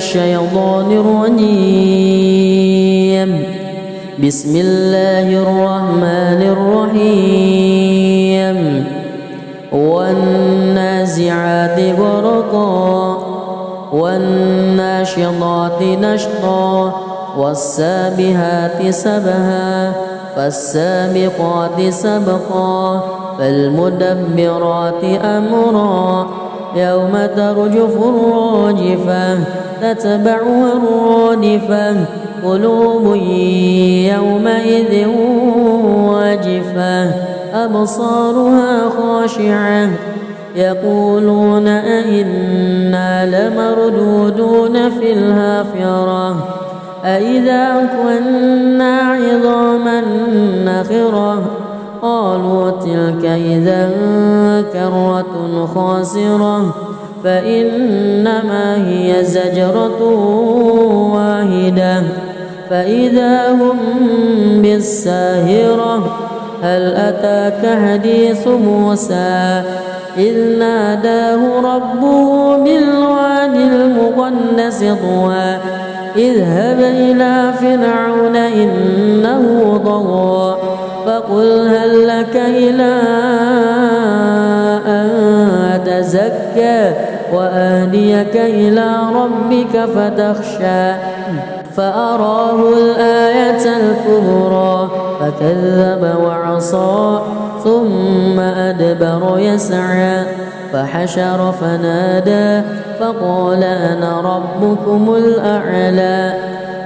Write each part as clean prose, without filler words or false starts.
الشيطان الرجيم. بسم الله الرحمن الرحيم. والنازعات غرقا والناشطات نشطا والسابحات سبها فالسابقات سبقا فالمدبرات أمرا يوم ترجف الراجفة تتبعها الرادفة قلوب يومئذ واجفة أبصارها خاشعة يقولون أئنا لمردودون في الحافرة أئذا كنا عظاما نخرة قالوا تلك إذا كرة خاسرة فإنما هي زجرة واحدة فإذا هم بالساهرة هل أتاك حديث موسى إذ ناداه ربه بالواد المقدس طوى اذهب إلى فرعون إنه طغى فقل هل لك إلى أن تزكى وأهديك إلى ربك فتخشى فأراه الآية الكبرى فكذب وعصى ثم أدبر يسعى فحشر فنادى فقال أنا ربكم الأعلى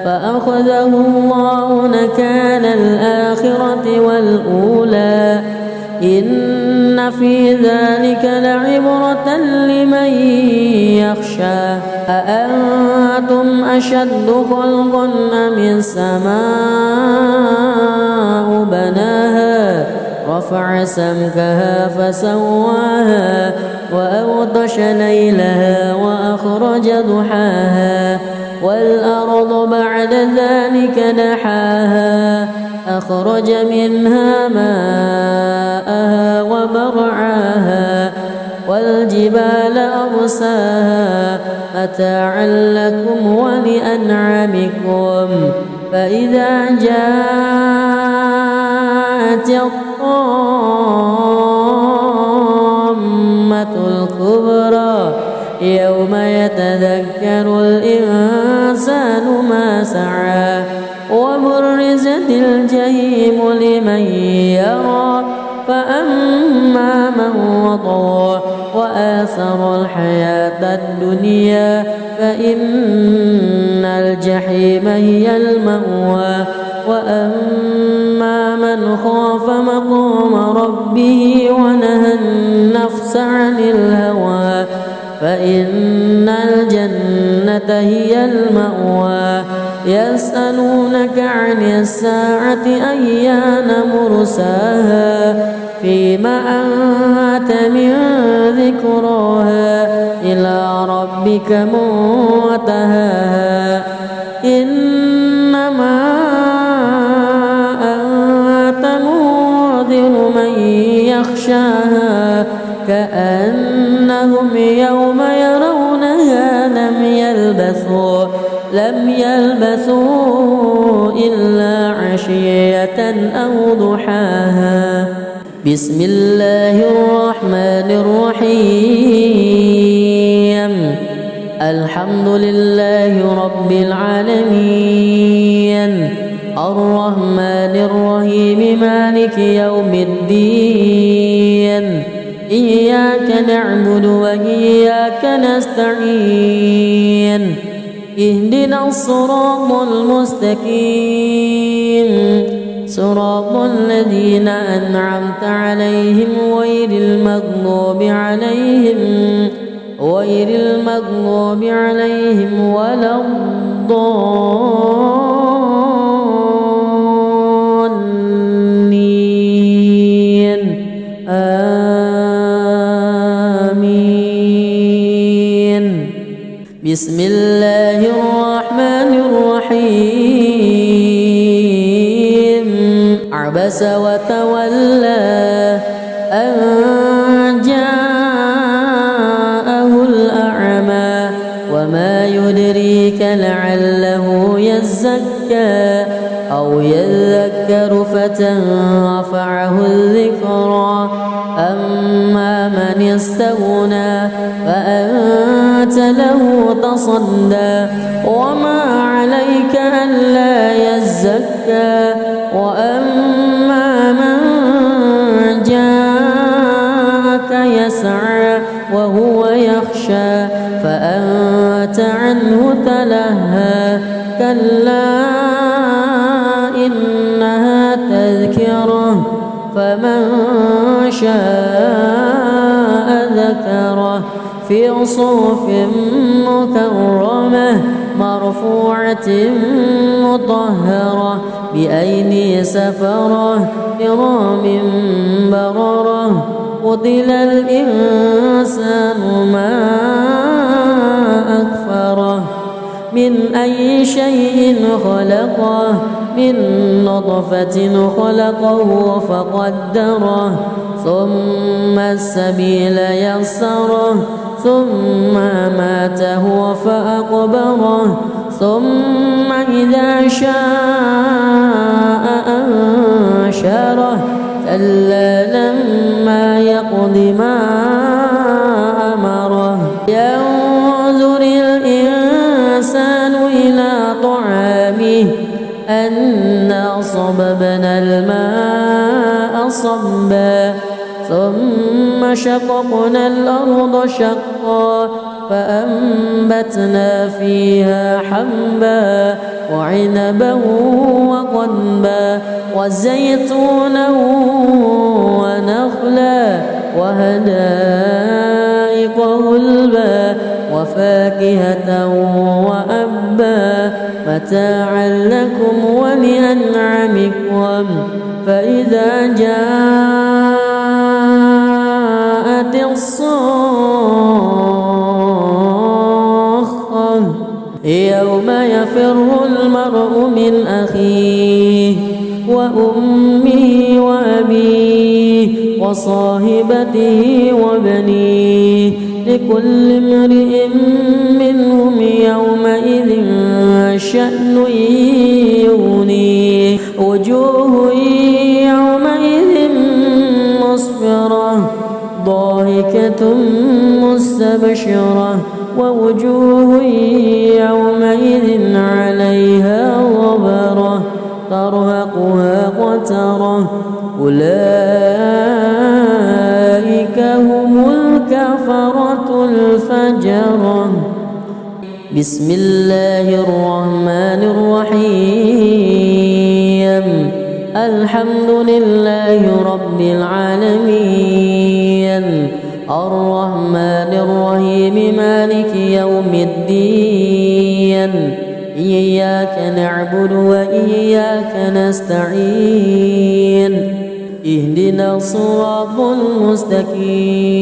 فأخذه الله نكال الآخرة والأولى إن في ذلك لعبرة لمن يخشى أأنتم أشد خلقا أم السماء بناها رفع سمكها فسواها وأغطش ليلها وأخرج ضحاها والأرض بعد ذلك دحاها أخرج منها ماءها ومرعاها والجبال أرساها متاعا لكم ولأنعامكم فإذا جاءت الطامة الكبرى يوم يتذكر الإنسان ما سعى وبرزت الجحيم لمن يرى فأما من وطغى وآثر الحياة الدنيا فإن الجحيم هي المأوى وأما من خاف مقام ربه ونهى النفس عن الهوى فإن الجنة هي المأوى يسألونك عن الساعة أيان مرساها فيما أنت من ذكراها إلى ربك منتهاها إنما أنت منذر من يخشاها كأنهم يوم يرونها لم يلبثوا إلا عشية أو ضحاها. بسم الله الرحمن الرحيم. الحمد لله رب العالمين الرحمن الرحيم مالك يوم الدين إياك نعبد وإياك نستعين اهدنا الصراط المستقيم صراط الذين أنعمت عليهم غير المغضوب عليهم ولا الضالين آمين. بسم الله الرحمن الرحيم. عبس وتولى أن جاءه الأعمى وما يدريك لعله يزكى أو يذكر فتنفعه الذكرى أما من استغنى فأنت له تصدى وما عليك ألا يزكى وأما من جاءك يسعى وهو يخشى فأنت عنه تلهى كلا إنها تذكرة فمن شاء ذكره في صحف مكرمة مرفوعة مطهرة بأيدي سفرة كرام بررة قتل الإنسان ما أكفره من أي شيء خلقه من نطفة خلقه فقدره ثم السبيل يسره ثم أماته فأقبره ثم إذا شاء أنشره كلا لما يقض ما أمره ينظر الإنسان إلى طعامه أنا صببنا الماء صبا ثم شققنا الأرض شقا فأنبتنا فيها حبا وعنبا وقضبا وزيتونا ونخلا وحدائق غلبا وفاكهة وأبا متاعا لكم ولأنعامكم فإذا جاءت الصاخة يوم يفر المرء من أخيه وأمه وأبيه وصاحبته وبنيه لكل امرئ منهم يومئذ شأن يغنيه وجوه يومئذ مسفرة ضاحكة مستبشرة ووجوه يومئذ عليها غبرة ترهقها قترة أولئك هم الكفرة الفجرة بسم الله الرحمن الرحيم الحمد لله رب العالمين الرحمن الرحيم مالك يوم الدين إياك نعبد وإياك نستعين اهدنا الصراط المستقيم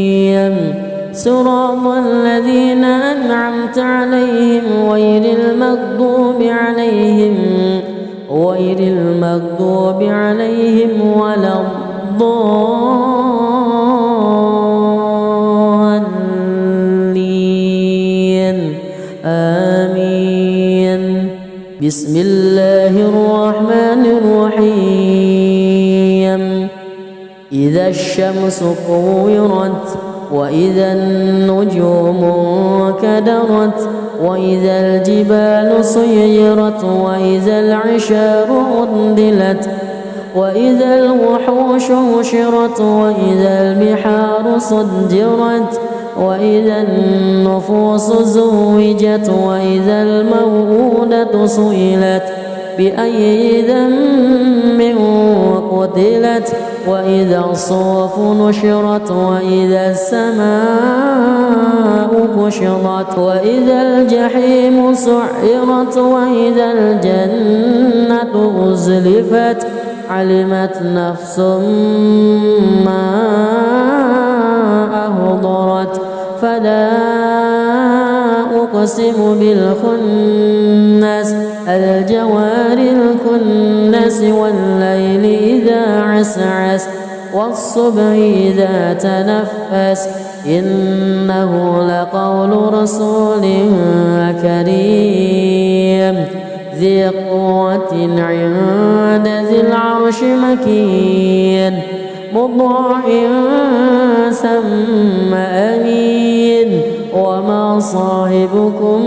صراط الذين أنعمت عليهم غير المغضوب عليهم ولا الضالين آمين بسم الله الرحمن الرحيم إذا الشمس كورت وإذا النجوم انكدرت وإذا الجبال سيرت وإذا العشار عطلت وإذا الوحوش حشرت وإذا البحار سجرت وإذا النفوس زوجت وإذا الموءودة سئلت بأي ذنب قتلت وإذا الصحف نشرت وإذا السماء كشطت وإذا الجحيم سعرت وإذا الجنة أزلفت علمت نفس ما أهضرت فلا أقسم بالخنس الجوار الكنس والليل إذا عسعس والصبح إذا تنفس إنه لقول رسول كريم ذي قوة عند ذي العرش مكين مطاع ثم أمين وما صاحبكم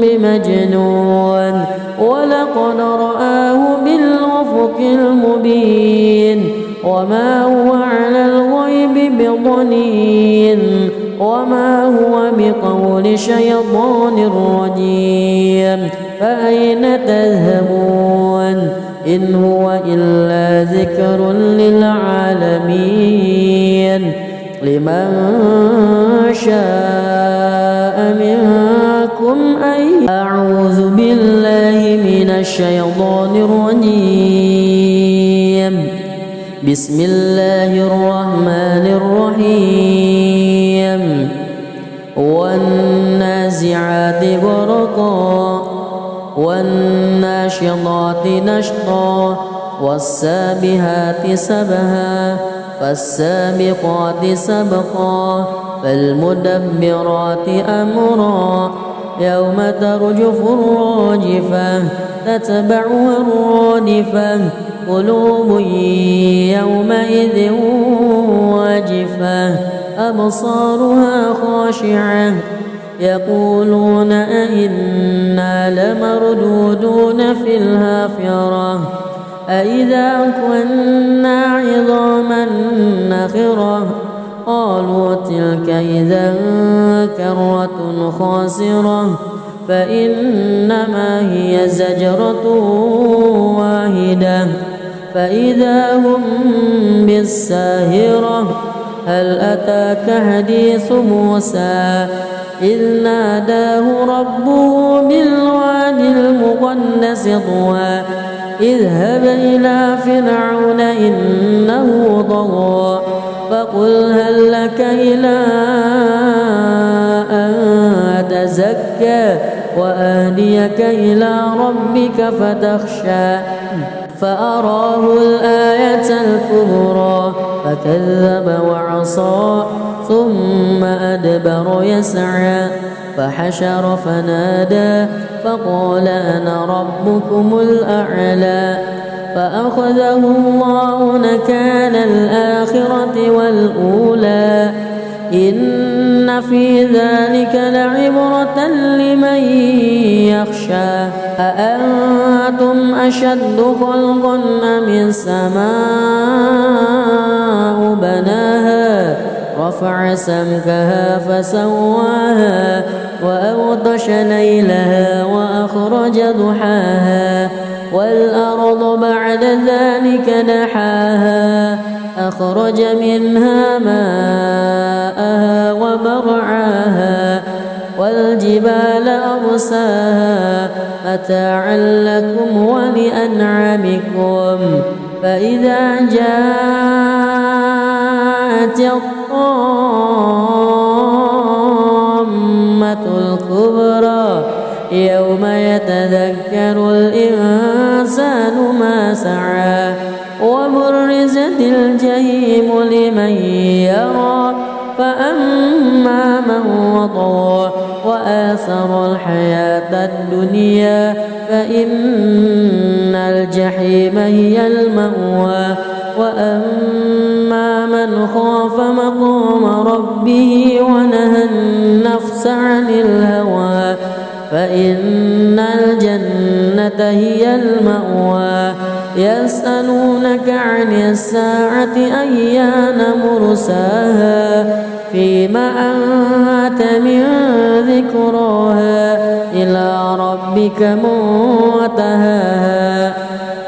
بمجنون ولقد رآه بالأفق المبين وما هو على الغيب بضنين وما هو بقول شيطان رجيم فأين تذهبون إن هو إلا ذكر للعالمين لمن شاء منكم أن أعوذ بالله من الشيطان الرجيم بسم الله الرحمن الرحيم والنازعات غرقا والناشطات نشطا والسابحات سبها فالسابقات سبقا فالمدبرات أمرا يوم ترجف الراجفة تتبعها الرادفة قلوب يومئذ واجفة أبصارها خاشعة يقولون أئنا لمردودون في الحافرة أئذا كنا عظاما نخرة قالوا تلك إذا كرة خاسرة فإنما هي زجرة واحدة فإذا هم بالساهرة هل أتاك حديث موسى إذ ناداه ربه بالوادي المقدس طوى اذهب إلى فرعون إنه طغى فقل هل لك إلى أن تزكى وأهديك إلى ربك فتخشى فأراه الآية الكبرى فكذب وعصى ثم أدبر يسعى فحشر فنادى فقال أنا ربكم الأعلى فأخذه الله نكال الآخرة والأولى إن في ذلك لعبرة لمن يخشى أأنتم أشد خلقا أم السماء بناها رفع سمكها فسواها وأغطش ليلها وأخرج ضحاها والأرض بعد ذلك دحاها أخرج منها ماءها ومرعاها والجبال أرساها متاعا لكم ولأنعامكم فإذا جاءت الطامة الكبرى يوم يتذكر الإنسان ما سعى وبرزت الجحيم لمن يرى فأما من وطغى وآثر الحياة الدنيا فإن الجحيم هي المأوى وأما من خاف مقام ربه ونهى النفس عن الهوى فإن الجنة هي المأوى يسألونك عن الساعة أيان مرساها فيما أنت من ذكراها إلى ربك منتهاها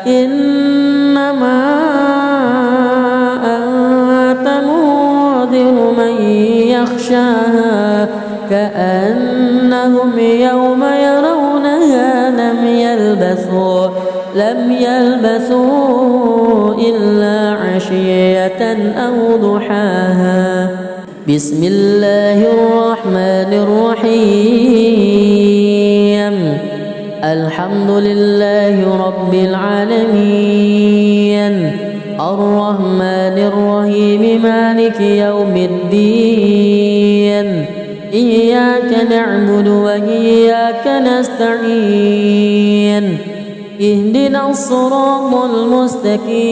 إنما أنت منذر من يخشاها كأنهم يوم يرونها لم يلبثوا إلا عشية أو ضحاها بسم الله الرحمن الرحيم الحمد لله رب العالمين الرحمن الرحيم مالك يوم الدين إياك نعبد وإياك نستعين اهدنا الصراط المستقيم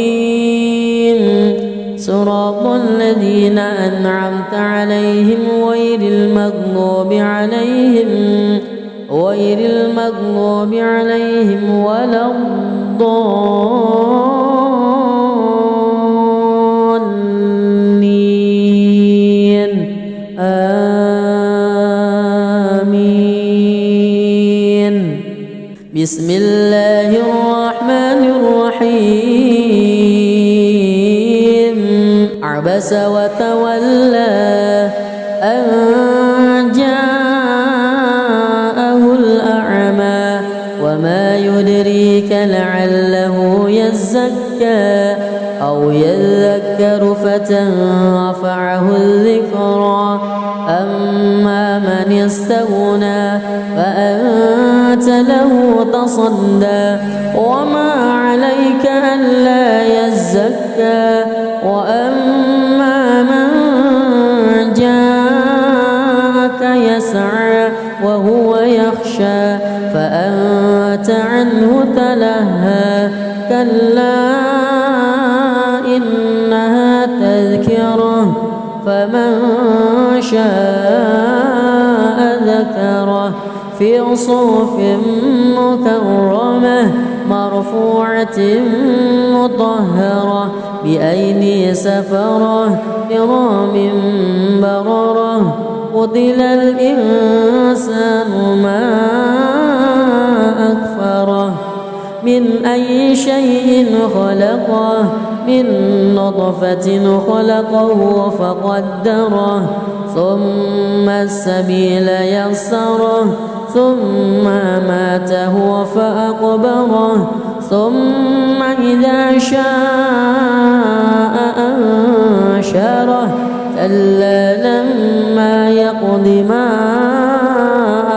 صراط الذين أنعمت عليهم غير المغضوب عليهم ولا الضالين آمين. بسم الله الرحمن الرحيم عبس وتولى أن جاءه الأعمى وما يدريك لعله يزكى أو يذكر فتنفعه الذكرى أما من استغنى فأنت له تصدى وما عليك ألا يزكى وأما من جاءك يسعى وهو يخشى فأنت عنه تلهى كلا إنها تذكرة فمن شاء ذكره في صحف مكرمة مرفوعة مطهرة بأيدي سفرة كرام بررة قتل الإنسان ما أكفره من أي شيء خلقه من نطفة خلقه فقدره ثم السبيل يسره ثم ماته فأقبره ثم إذا شاء أنشره كلا لما يقض ما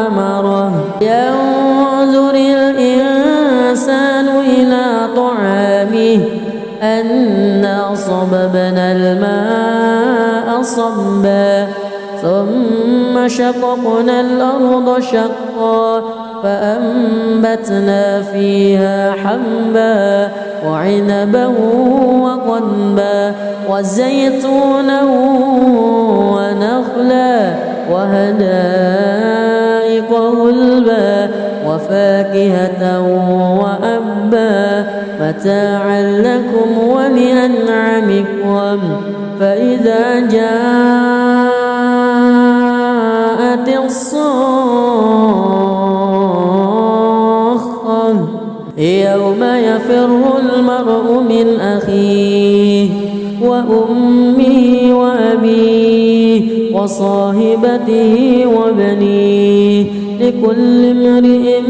أمره ينظر الإنسان إلى طعامه أنا صببنا الماء صبا ثم شققنا الأرض شقا فأنبتنا فيها حبا وعنبا وقضبا وزيتونا ونخلا وحدائق غلبا وفاكهة وأبا متاعا لكم ولأنعامكم فإذا جاءت الصاخة يوم يفر المرء من أخيه وأمه وأبيه وصاحبته وبنيه لكل امرئ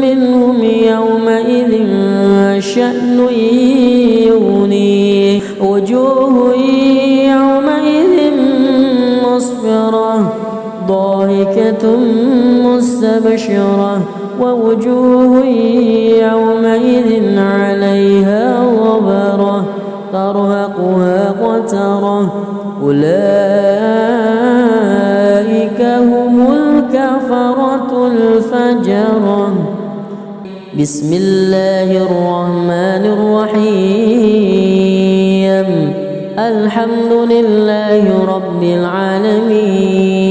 منهم يومئذ شأن يغنيه وجوه يومئذ مسفرة ضاحكة مستبشرة ووجوه يومئذ عليها غبرة ترهقها قترة أولئك هم الكفرة الفجرة. بسم الله الرحمن الرحيم الحمد لله رب العالمين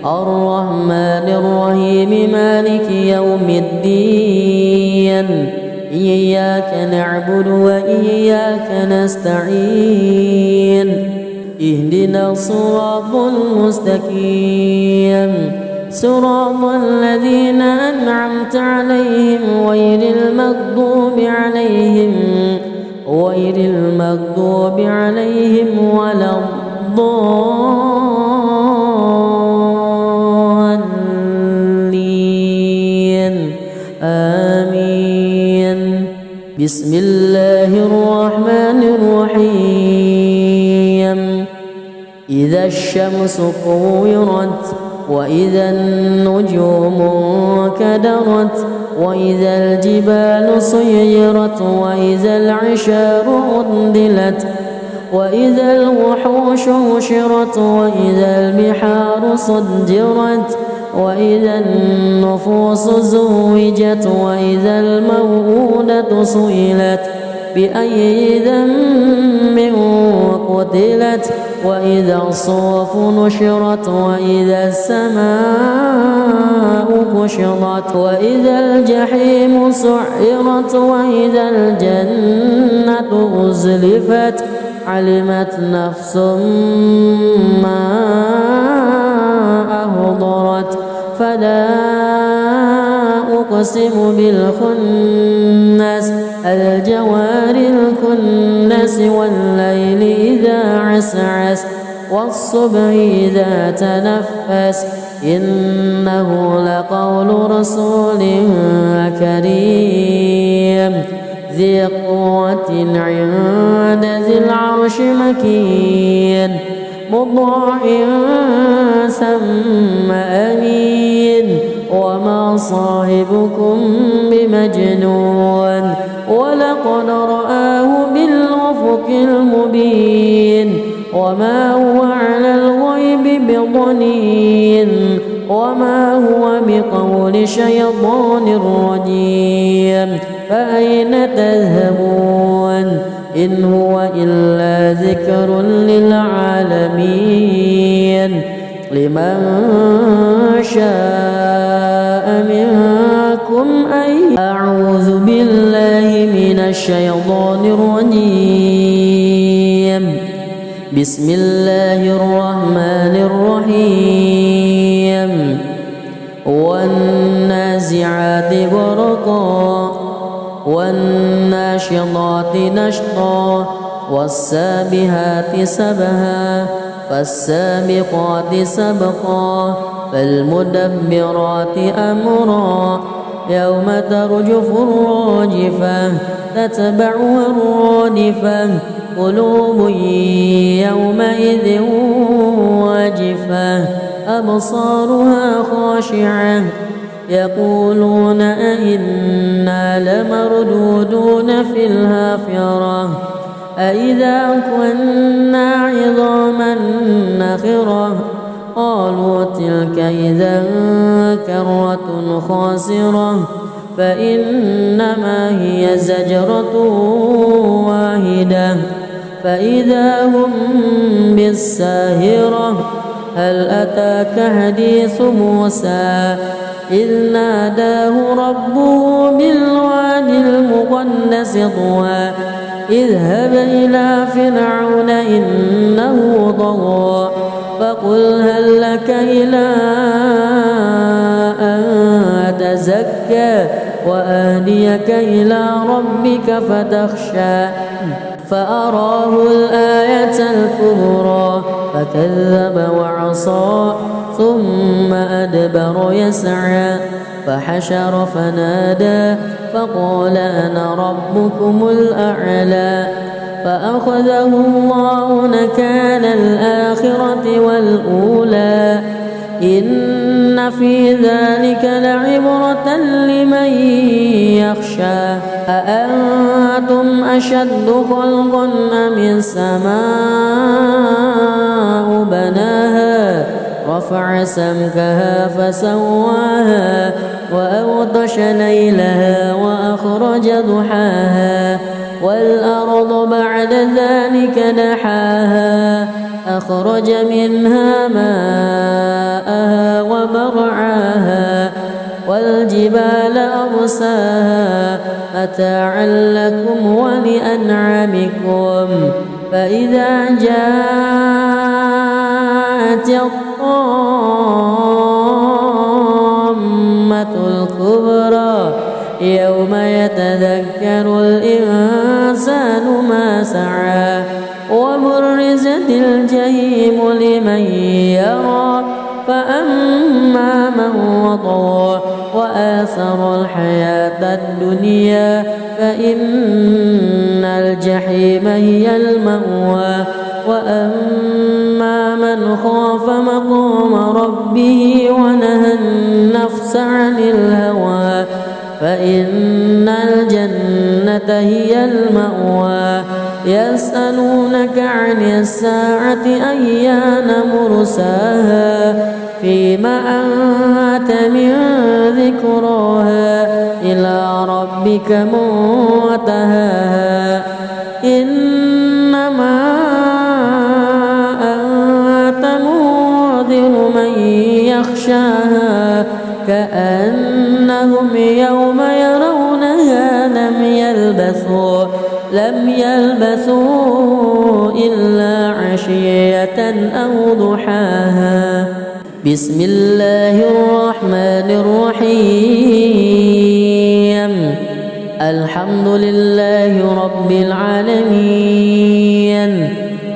الرحمن الرحيم مالك يوم الدين إياك نعبد وإياك نستعين اهدنا الصراط المستقيم صراط الذين أنعمت عليهم غير المغضوب عليهم ولا الضالين آمين. بسم الله الرحمن الرحيم إذا الشمس كورت وإذا النجوم انكدرت وإذا الجبال سيرت وإذا العشار عطلت وإذا الوحوش حشرت وإذا البحار سجرت وإذا النفوس زوجت وإذا الموءودة سئلت بأي ذنب قتلت وإذا الصحف نشرت وإذا السماء كشطت وإذا الجحيم سعرت وإذا الجنة أزلفت علمت نفس ما أحضرت فلا أقسم بالخنس الجوار الكنس والليل إذا عسعس والصبح إذا تنفس إنه لقول رسول كريم ذي قوة عند ذي العرش مكين مطاع ثم أمين وما صاحبكم بمجنون ولقد رآه بالأفق المبين وما هو على الغيب بضنين وما هو بقول شيطان رجيم فأين تذهبون إن هو إلا ذكر للعالمين لمن شاء منكم أن أعوذ بالله من الشيطان الرجيم بسم الله الرحمن الرحيم والنازعات غرقا والناشطات نشطا والسابحات سبها فالسابقات سبقا فالمدبرات أمرا يوم ترجف الراجفة تتبعها الرادفة قلوب يومئذ واجفة أبصارها خاشعة يقولون أئنا لمردودون في الحافرة أئذا كنا عظاما نخرة قالوا تلك إذا كرة خاسرة فإنما هي زجرة واحدة فإذا هم بالساهرة هل أتاك حديث موسى إذ ناداه ربه بالواد المقدس طوى اذهب إلى فرعون إنه طغى فقل هل لك إلى أن تزكى وأهديك إلى ربك فتخشى فأراه الآية الكبرى فكذب وعصى ثم أدبر يسعى فحشر فنادى فقال أنا ربكم الأعلى فأخذه الله نكال الآخرة والأولى إن في ذلك لعبرة لمن يخشى أأنتم أشد خلقا أم السماء بناها رفع سمكها فسواها وأغطش ليلها وأخرج ضحاها والأرض بعد ذلك دحاها أخرج منها ماءها ومرعاها والجبال أرساها متاعا لكم ولأنعامكم فإذا جاءت الطامة الكبرى يوم يتذكر الإنسان ما سعى وبرزت الجحيم لمن يرى فأما من وطغى وآثر الحياة الدنيا فإن الجحيم هي المأوى وأما من خاف مقام ربه ونهى النفس عن الهوى فإن الجنة هي المأوى يسألونك عن الساعة أيان مرساها فيما أنت من ذكراها إلى ربك منتهاها إنما أنت منذر من يخشاها كأنهم يوم يرونها لم يلبثوا إلا عشية أو ضحاها. بسم الله الرحمن الرحيم. الحمد لله رب العالمين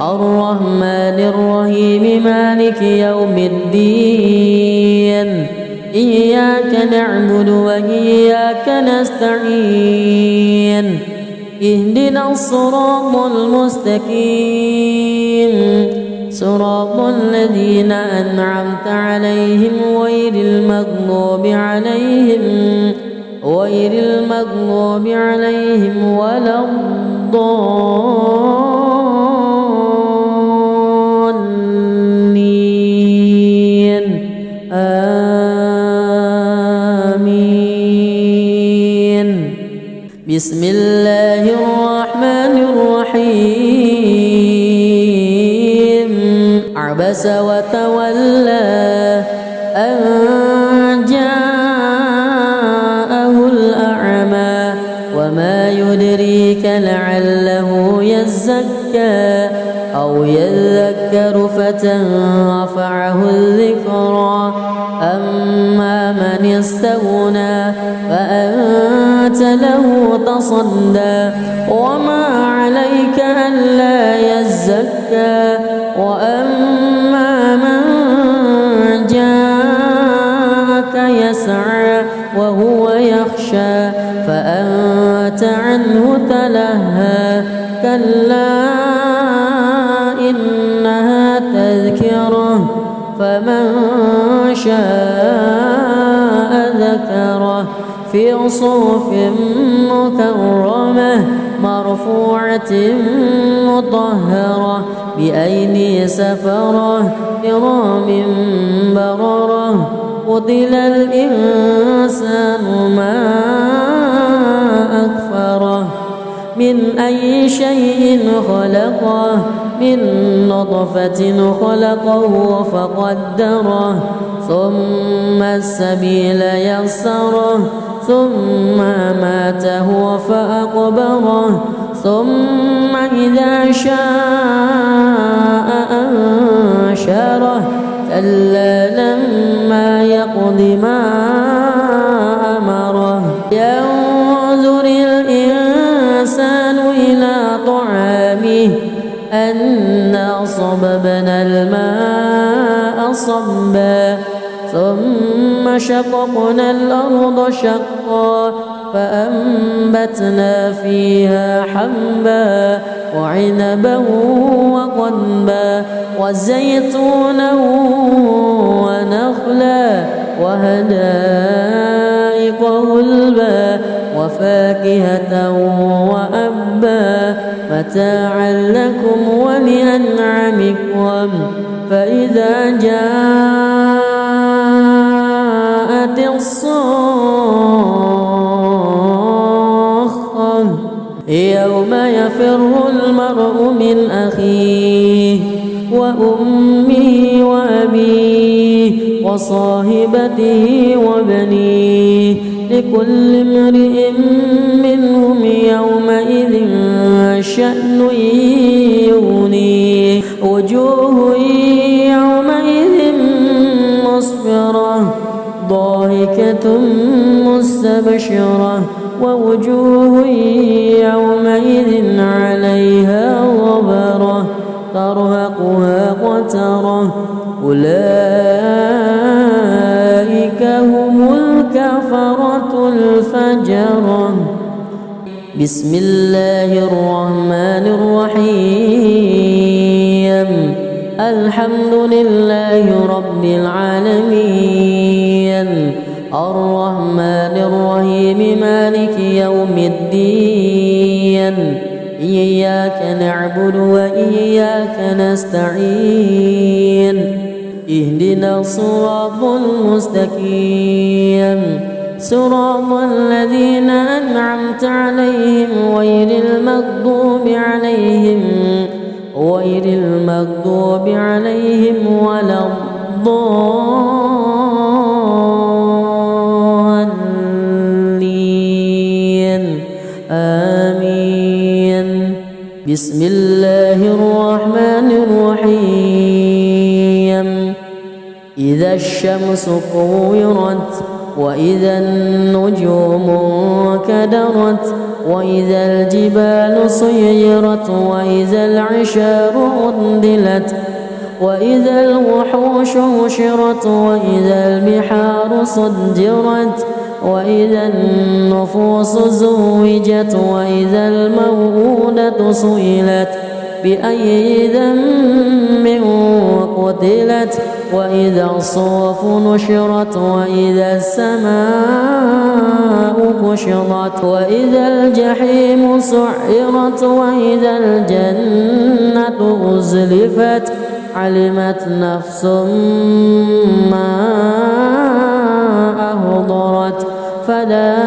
الرحمن الرحيم مالك يوم الدين إياك نعبد وإياك نستعين اهدنا الصراط المستقيم صراط الذين أنعمت عليهم غير المغضوب عليهم ولا الضالين آمين. بسم الله الرحمن الرحيم. عبس وتولى أن جاءه الأعمى وما يدريك لعله يزكى أو يذكر فتنفعه الذكرى أما من استغنى فأنت له تصدى وما عليك ألا يزكى وأما من جاءك يسعى وهو يخشى فأنت عنه تلهى كلا إنها تذكرة فمن شاء ذكره في صحف مكرمة مرفوعة مطهرة بأيدي سفرة كرام بررة. قتل الإنسان ما أكفره من أي شيء خلقه من نطفة خلقه فقدره ثم السبيل يسره ثم ماته فأقبره ثم إذا شاء أنشره كلا لما يقض ما أمره. ينظر الإنسان إلى طعامه أنا صببنا الماء صبا ثم شققنا الأرض شقا فأنبتنا فيها حبا وعنبا وقضبا وزيتونا ونخلا وحدائق غلبا وفاكهة وأبا متاعا لكم ولأنعامكم. فإذا جاءت الصاخة يوم يفر المرء من أخيه وأمه وأبيه وصاحبته وبنيه لكل امرئ منهم يومئذ شأن يغنيه. وجوه يومئذ مسفرة ضاحكة مستبشرة ووجوه يومئذ عليها غبرة ترهقها قترة أولئك هم الكفرة الفجرة. بسم الله الرحمن الرحيم. الحمد لله رب العالمين الرحمن الرحيم مالك يوم الدين إياك نعبد وإياك نستعين اهدنا الصراط المستقيم صراط الذين أنعمت عليهم غير المغضوب عليهم ولا الضالين آمين. بسم الله الرحمن الرحيم إذا الشمس كورت وإذا النجوم انكدرت وإذا الجبال سيرت وإذا العشار عطلت وإذا الوحوش حشرت وإذا البحار سجرت وإذا النفوس زوجت وإذا الموءودة سئلت بأي ذنب قتلت وإذا الصحف نشرت وإذا السماء كشطت وإذا الجحيم سعرت وإذا الجنة أزلفت علمت نفس ما أهضرت فلا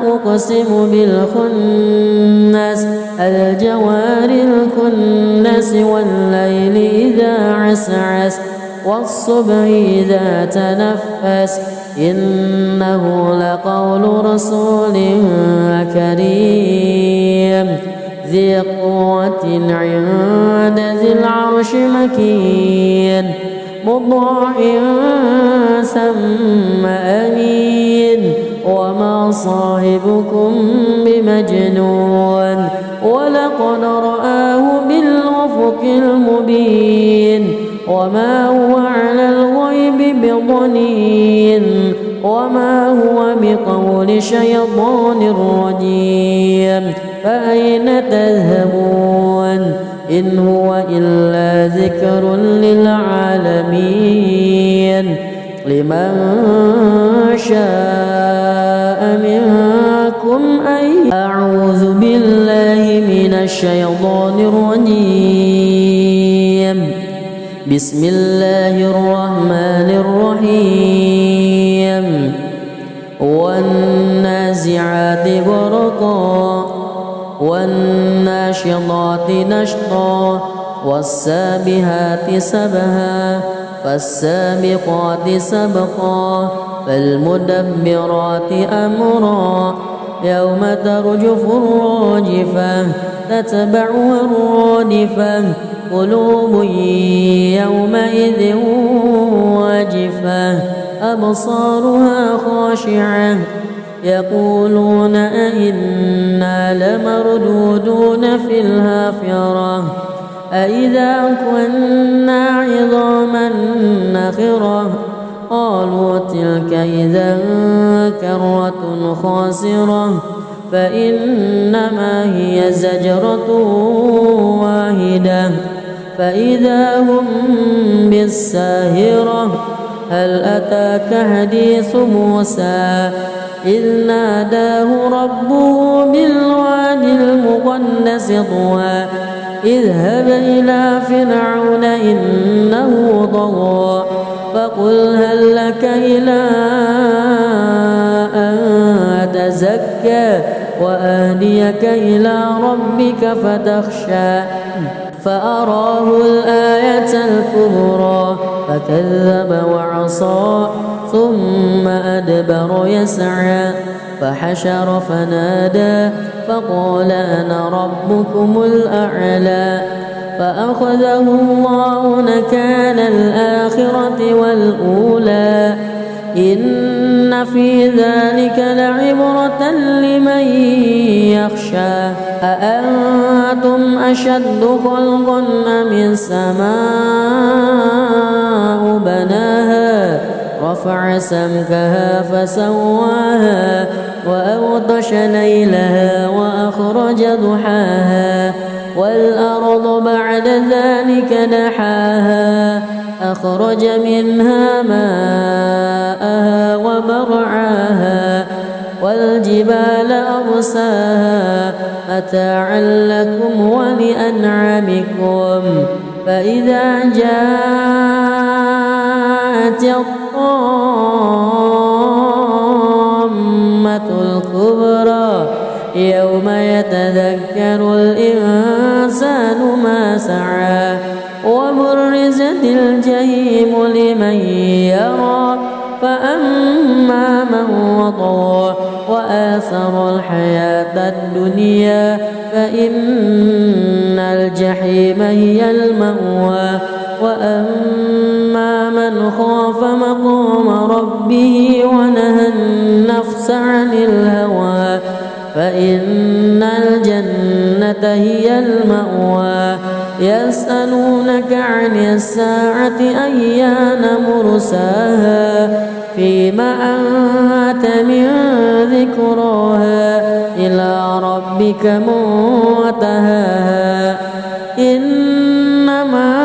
أقسم بالخنس الجوار الكنس والليل إذا عسعس والصبح إذا تنفس إنه لقول رسول كريم ذي قوة عند ذي العرش مكين مطاع ثم أمين وما صاحبكم بمجنون ولقد رآه بالأفق المبين وما هو على الغيب بضنين وما هو بقول شيطان رجيم فأين تذهبون إن هو إلا ذكر للعالمين لمن شاء منكم أن أعوذ بالله من الشيطان الرجيم بسم الله الرحمن الرحيم والنازعات غرقا والناشطات نشطا والسابحات سبها فالسابقات سبقا فالمدبرات أمرا يوم ترجف الراجفة تتبعها الرادفة قلوب يومئذ واجفة أبصارها خاشعة يقولون أئنا لمردودون في الحافرة أئذا كنا عظاما نخرة قالوا تلك إذا كرة خاسرة فإنما هي زجرة واحدة فإذا هم بالساهرة هل أتاك حديث موسى إذ ناداه ربه بالواد المقدس طوى اذهب إلى فرعون إنه طغى فقل هل لك إلى أن تزكى وأهديك إلى ربك فتخشى فأراه الآية الكبرى فكذب وعصى ثم أدبر يسعى فحشر فنادى فقال أنا ربكم الأعلى فأخذه الله نكال الآخرة والأولى إن في ذلك لعبرة لمن يخشى أأنتم أشد خلقا أم السماء بناها رفع سمكها فسواها وأغطش ليلها وأخرج ضحاها والأرض بعد ذلك دحاها أخرج منها ماءها ومرعاها والجبال أرساها متاعا لكم ولأنعامكم فإذا جاءت الطامة الكبرى يوم يتذكر الإنسان ما سعى وبرزت الجحيم لمن يرى فأما من وطغى وآثر الحياة الدنيا فإن الجحيم هي المأوى وأما من خاف مقام ربه ونهى النفس عن الهوى فإن الجنة هي المأوى يسألونك عن الساعة أيان مرساها فيما أنت من ذكراها إلى ربك منتهاها إنما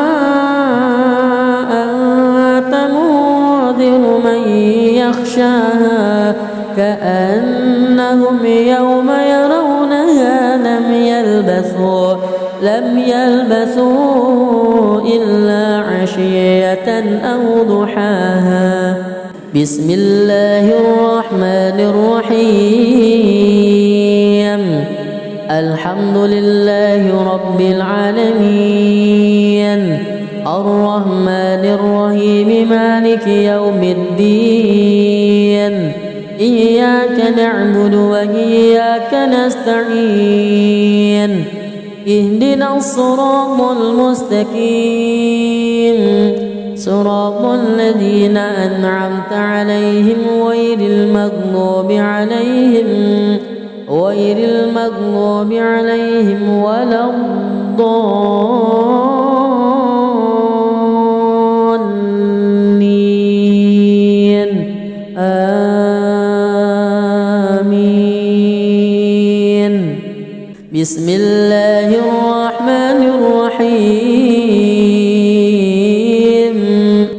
أنت منذر من يخشاها كأنهم يوم يرونها لم يلبثوا إلا عشية أو ضحاها بسم الله الرحمن الرحيم الحمد لله رب العالمين الرحمن الرحيم مالك يوم الدين إياك نعبد وإياك نستعين اهدنا الصراط المستقيم صراط الذين أنعمت عليهم غير المغضوب عليهم ولا الضالين آمين بسم الله الرحمن الرحيم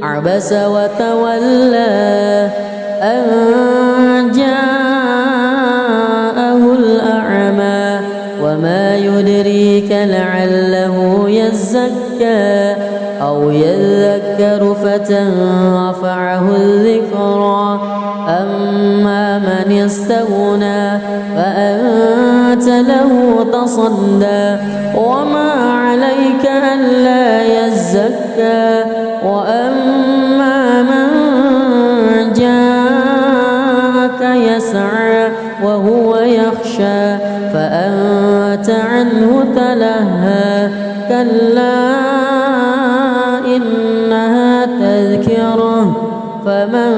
عبس وتولى أن جاءه الأعمى وما يدريك لعله يزكى أو يذكر فتنفعه الذكرى أما من استغنى فأنت له تصدى وما عليك ألا يزكى وأما من جاءك يسعى وهو يخشى فأنت عنه تلهى كلا إنها تذكرة فمن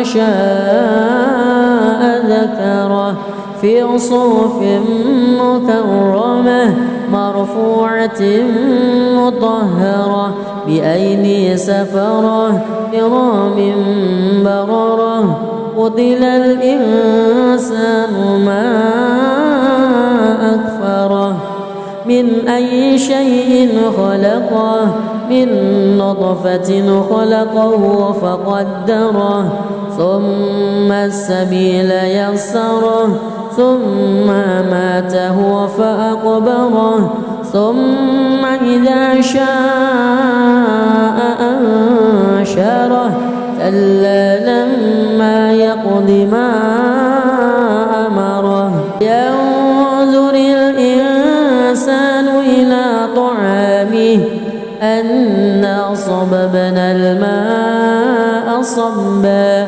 شاء ذكره في صحف مكرمة مرفوعة مطهرة بأيدي سفرة كرام بررة قتل الإنسان ما أكفره من أي شيء خلقه من نطفة خلقه فقدره ثم السبيل يسره ثم ماته فأقبره ثم إذا شاء أنشره كلا لما يقض ما أمره ينظر الإنسان إلى طعامه أنا صببنا الماء صبا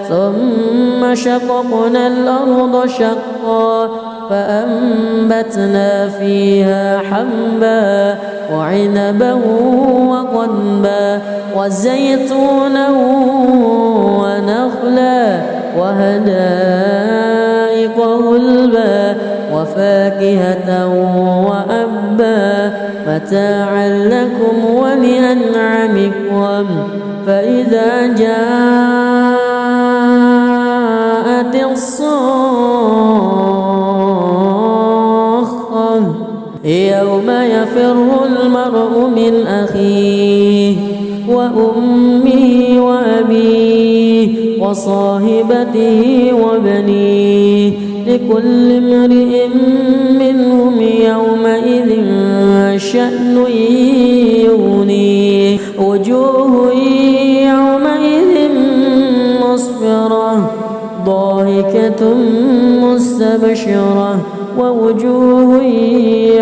ثم شققنا الأرض شقا فأنبتنا فيها حبا وعنبا وقضبا وزيتونا ونخلا وحدائق غلبا وفاكهة وأبا متاعا لكم ولأنعامكم فإذا جاءت الصاخة يوم يفر المرء من أخيه وأمه وأبيه وصاحبته وبنيه لكل امرئ منهم يومئذ شأن يغنيه وجوه يومئذ مسفرة ضاحكة مستبشرة ووجوه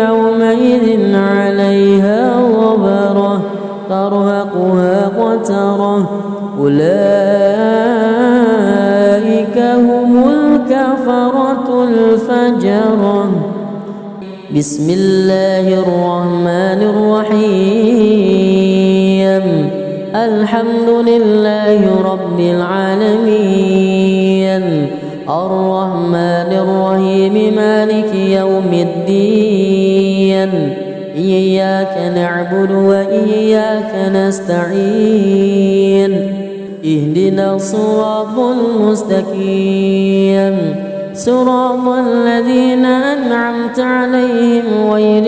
يومئذ عليها غبرة ترهقها قترة أولئك هم الكفرة الفجرة. بسم الله الرحمن الرحيم الحمد لله رب العالمين الرحمن الرحيم مالك يوم الدين إياك نعبد وإياك نستعين اهدنا الصراط المستقيم صراط الذين أنعمت عليهم غير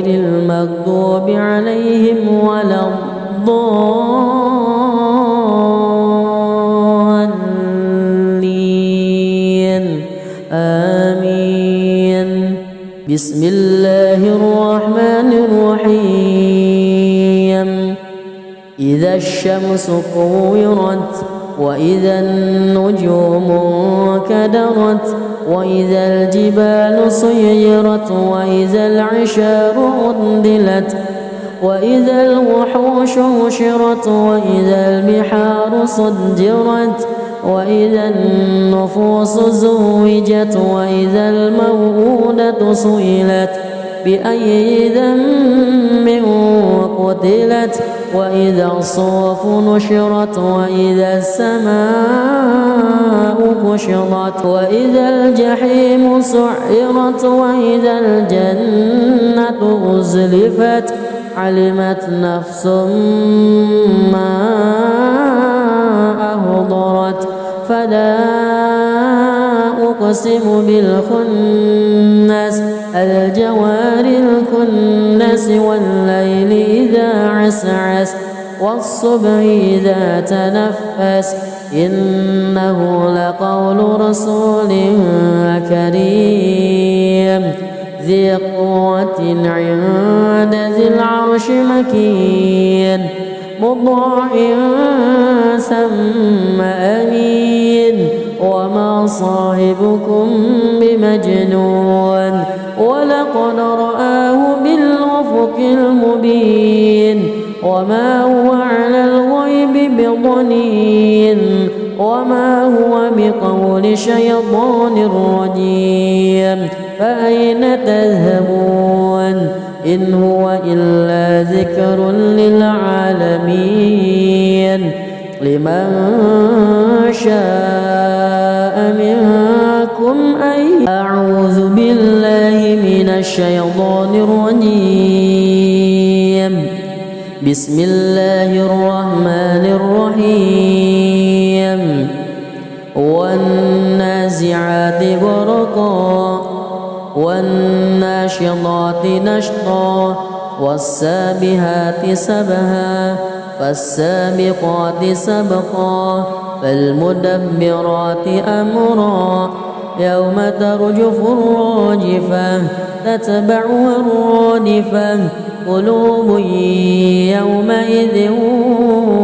المغضوب عليهم ولا الضالين آمين. بسم الله الرحمن الرحيم إذا الشمس كورت وإذا النجوم كدرت وإذا الجبال سيرت وإذا العشار عطلت وإذا الوحوش حشرت وإذا البحار سجرت وإذا النفوس زوجت وإذا الموءودة سئلت بأي ذنب قتلت وإذا الصحف نشرت وإذا السماء كشطت وإذا الجحيم سعرت وإذا الجنة أزلفت علمت نفس ما أحضرت فلا أقسم بالخنس الجوار الكنس والليل إذا عسعس والصبح إذا تنفس إنه لقول رسول كريم ذي قوة عند ذي العرش مكين مطاع ثم أمين وما صاحبكم بمجنون ولقد رآه بالأفق المبين وما هو على الغيب بضنين وما هو بقول شيطان رجيم فأين تذهبون إن هو إلا ذكر للعالمين لمن شاء منكم أن أعوذ بالله من الشيطان الرجيم بسم الله الرحمن الرحيم والنازعات غرقا والناشطات نشطا والسابحات سبها فالسابقات سبقا فالمدبرات أمرا يوم ترجف الراجفة تتبعها الرادفة قلوب يومئذ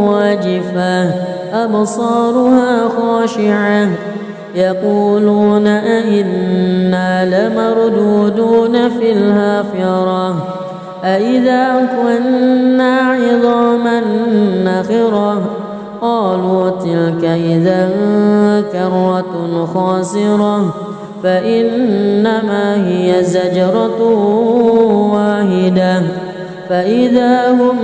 واجفة أبصارها خاشعة يقولون أئنا لمردودون في الحافرة أئذا كنا عظاما نخرة قالوا تلك إذا كرة خاسرة فإنما هي زجرة واحدة فإذا هم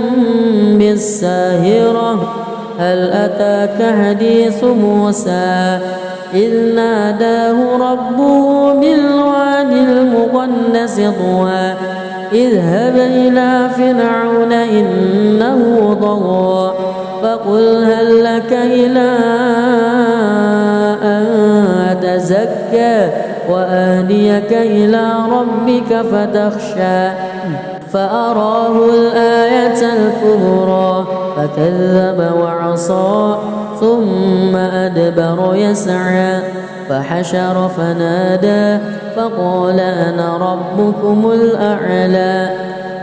بالساهرة هل أتاك حديث موسى إذ ناداه ربه بالوادي المقدس طوى اذهب إلى فرعون إنه طغى فقل هل لك إلى أن تزكى وأهديك إلى ربك فتخشى فأراه الآية الكبرى فكذب وعصى ثم أدبر يسعى فحشر فنادى فقال أنا ربكم الأعلى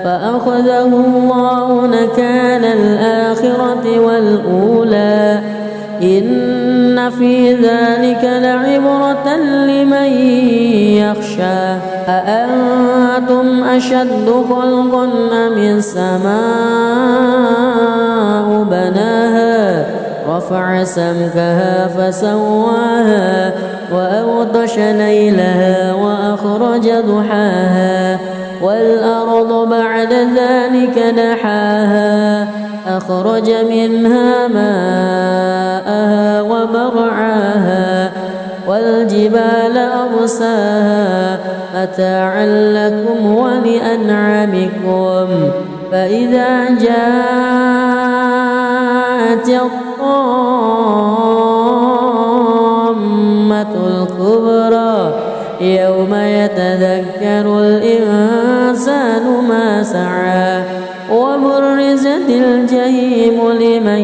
فأخذه الله نكال الآخرة والأولى إن في ذلك لعبرة لمن يخشى أأنتم أشد خلقا أم السماء بناها رفع سمكها فسواها وأغطش ليلها وأخرج ضحاها والأرض بعد ذلك دحاها أخرج منها ماءها ومرعاها والجبال أرساها متاعا لكم ولأنعامكم فإذا جاءت الطامة الكبرى يوم يتذكر الإنسان ما سعى وبرزت الجحيم لمن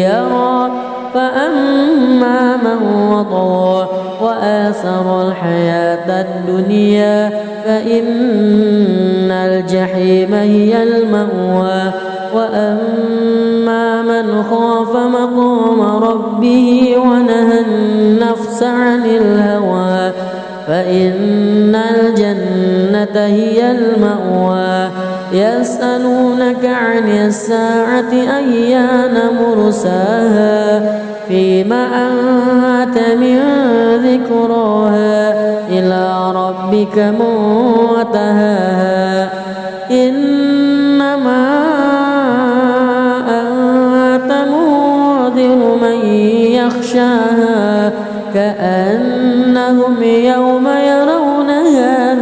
يرى فأما من وطغى وآثر الحياة الدنيا فإن الجحيم هي المأوى وأما من خاف مقام ربه ونهى النفس عن الهوى فإن الجنة هي المأوى يسألونك عن الساعة أيان مرساها فيما أنت من ذكراها إلى ربك منتهاها إنما أنت منذر من يخشاها كأنهم يوم يرونها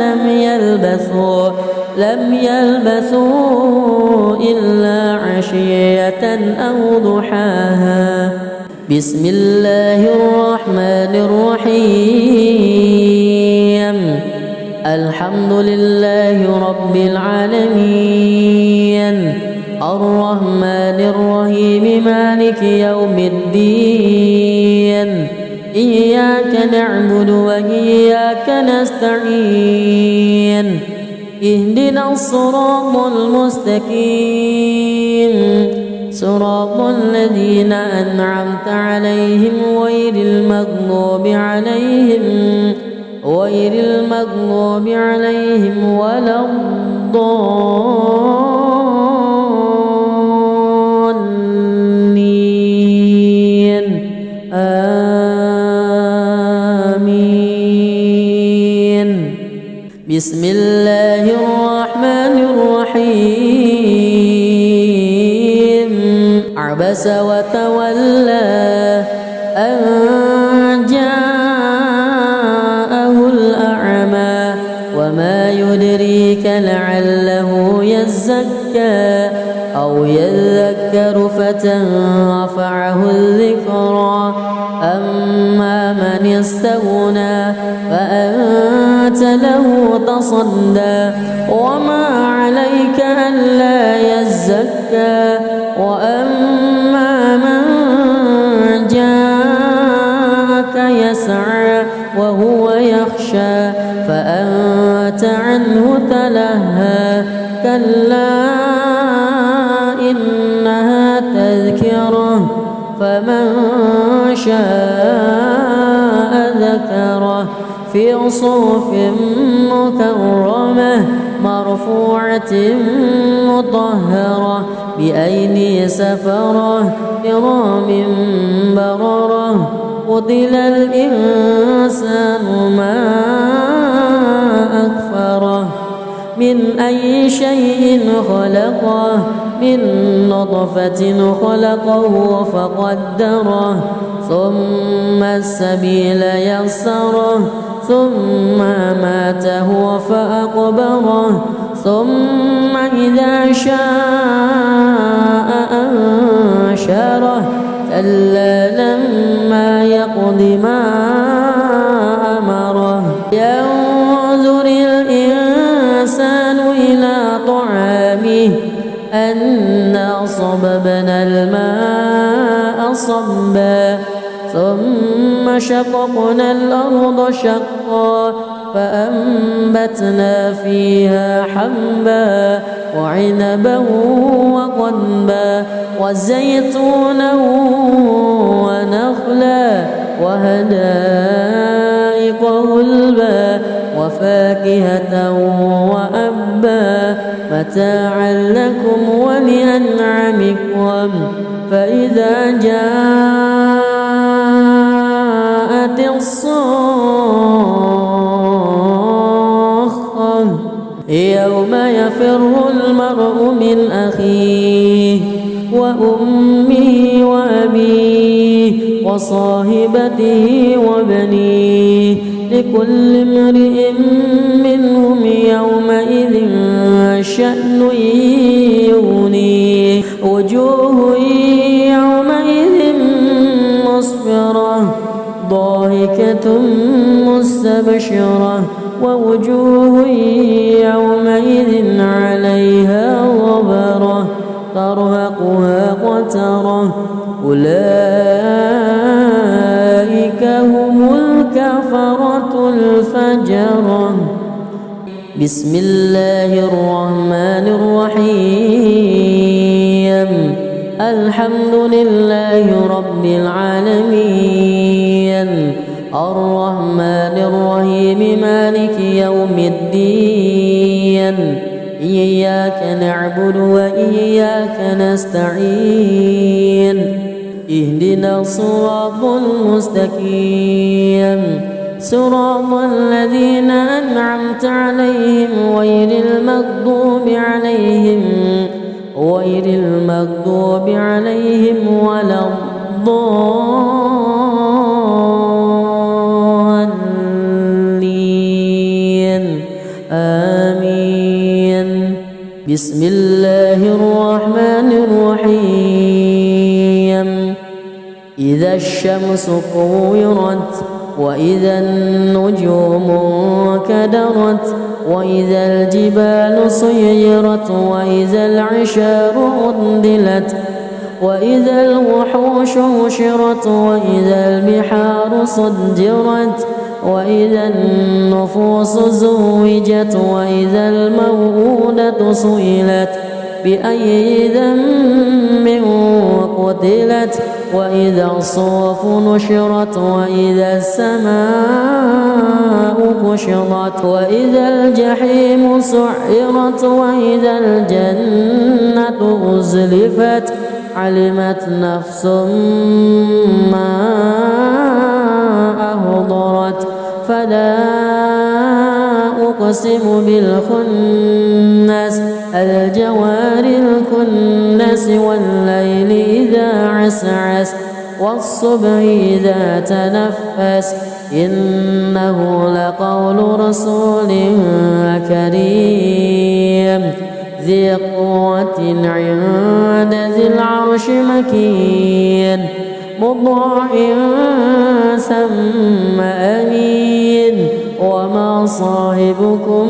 لم يلبثوا إلا عشية أو ضحاها بسم الله الرحمن الرحيم الحمد لله رب العالمين الرحمن الرحيم مالك يوم الدين إياك نعبد وإياك نستعين اهدنا الصراط المستقيم صراط الذين أنعمت عليهم غير المغضوب عليهم ولا الضالين آمين بسم الله الرحمن الرحيم عبس وتولى أن جاءه الأعمى وما يدريك لعله يزكى أو يذكر فتنفعه الذكرى أما من استغنى فأنت له تصدى وما عليك ألا يزكى وأما من جاءك يسعى وهو يخشى فأنت عنه تلهى كلا إنها تذكرة فمن شاء ذكره في صحف مكرمة مرفوعة مطهرة بأيدي سفرة كرام بررة قتل الإنسان ما أكفره من أي شيء خلقه من نطفة خلقه فقدره ثم السبيل يسره ثم ماته فأقبره ثم إذا شاء أنشره كلا لما يقض ما أمره ينظر الإنسان إلى طعامه أنا صببنا الماء صبا ثم شققنا الأرض شقا فأنبتنا فيها حبا وعنبا وقضبا وزيتونا ونخلا وحدائق غلبا وفاكهة وأبا متاعا لكم ولأنعامكم فإذا جاءت الصاخة يوم يفر المرء من أخيه وأمه وأبيه وصاحبته وبنيه لكل امرئ منهم يومئذ شأن يغنيه وجوه يومئذ مسفرة ضاحكة مستبشرة ووجوه يومئذ عليها غبرة ترهقها قترة أولئك هم الكفرة الفجرة. بسم الله الرحمن الرحيم الحمد لله رب العالمين الرحمن الرحيم مالك يوم الدين إياك نعبد وإياك نستعين اهدنا الصراط المستقيم صراط الذين أنعمت عليهم غير المغضوب عليهم ولا الضالين آمين. بسم الله الرحمن الرحيم إذا الشمس كورت وإذا النجوم انكدرت وإذا الجبال سيرت وإذا العشار عطلت وإذا الوحوش حشرت وإذا البحار سجرت وإذا النفوس زوجت وإذا الموءودة سئلت بأي ذنب قتلت وإذا الصحف نشرت وإذا السماء كشطت وإذا الجحيم سعرت وإذا الجنة أزلفت علمت نفس ما أحضرت فلا أقسم بالخنس الجوار الكنس والليل إذا عسعس والصبح إذا تنفس إنه لقول رسول كريم ذي قوة عند ذي العرش مكين مطاع ثم أمين وما صاحبكم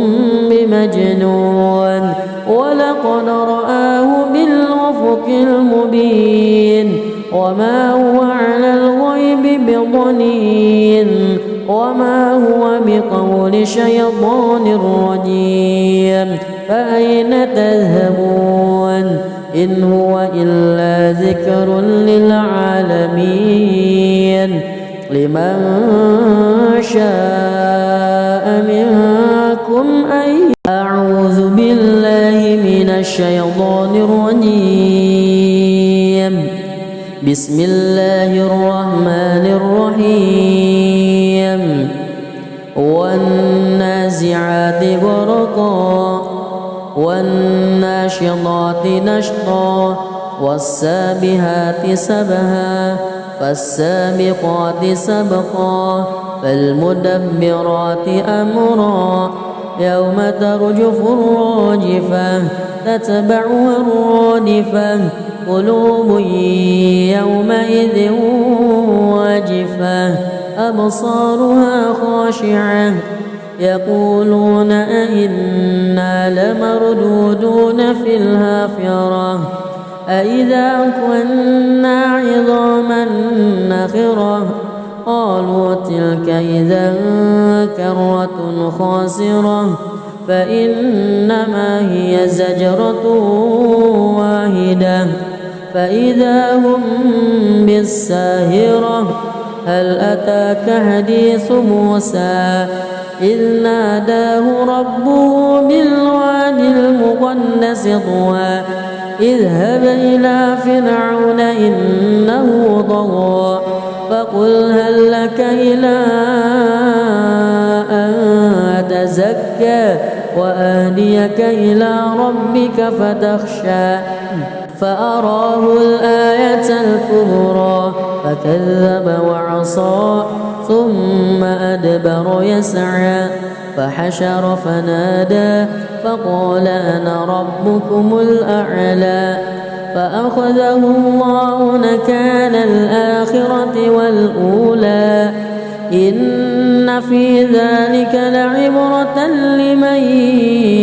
بمجنون ولقد رآه بالأفق المبين وما هو على الغيب بضنين وما هو بقول شيطان رجيم فأين تذهبون إن هو إلا ذكر للعالمين لمن شاء منكم أن أعوذ بالله من الشيطان الرجيم بسم الله الرحمن الرحيم والنازعات غرقا والناشطات نشطا والسابحات سبها فالسابقات سبقا فالمدبرات أمرا يوم ترجف الراجفة تتبعها الرادفة قلوب يومئذ واجفة أبصارها خاشعة يقولون أئنا لمردودون في الحافرة أإذا كنا عظاما نخرة قالوا تلك إذا كرة خاسرة فإنما هي زجرة واحدة فإذا هم بالساهرة هل أتاك حديث موسى إذ ناداه ربه بالواد المقدس طوى اذهب إلى فرعون إنه طغى فقل هل لك إلى أن تزكى وأهديك إلى ربك فتخشى فأراه الآية الكبرى فكذب وعصى ثم أدبر يسعى فحشر فنادى فقال أنا ربكم الأعلى فأخذه الله نكال الآخرة والأولى إن في ذلك لعبرة لمن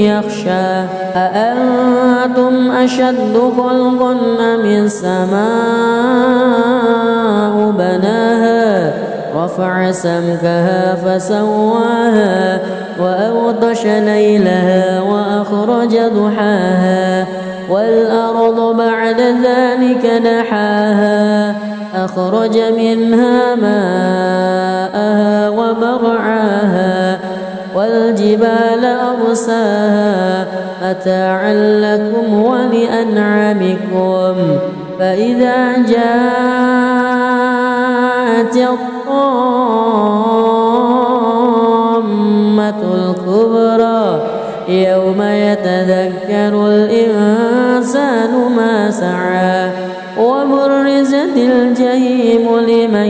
يخشى أأنتم أشد خلقا أم السماء بناها رفع سمكها فسواها وأغطش ليلها وأخرج ضحاها والأرض بعد ذلك دحاها أخرج منها ماءها ومرعاها والجبال أرساها متاعا لكم ولأنعامكم فإذا جاءت الطامة الكبرى يوم يتذكر الإنسان ما سعى وبرزت الجحيم لمن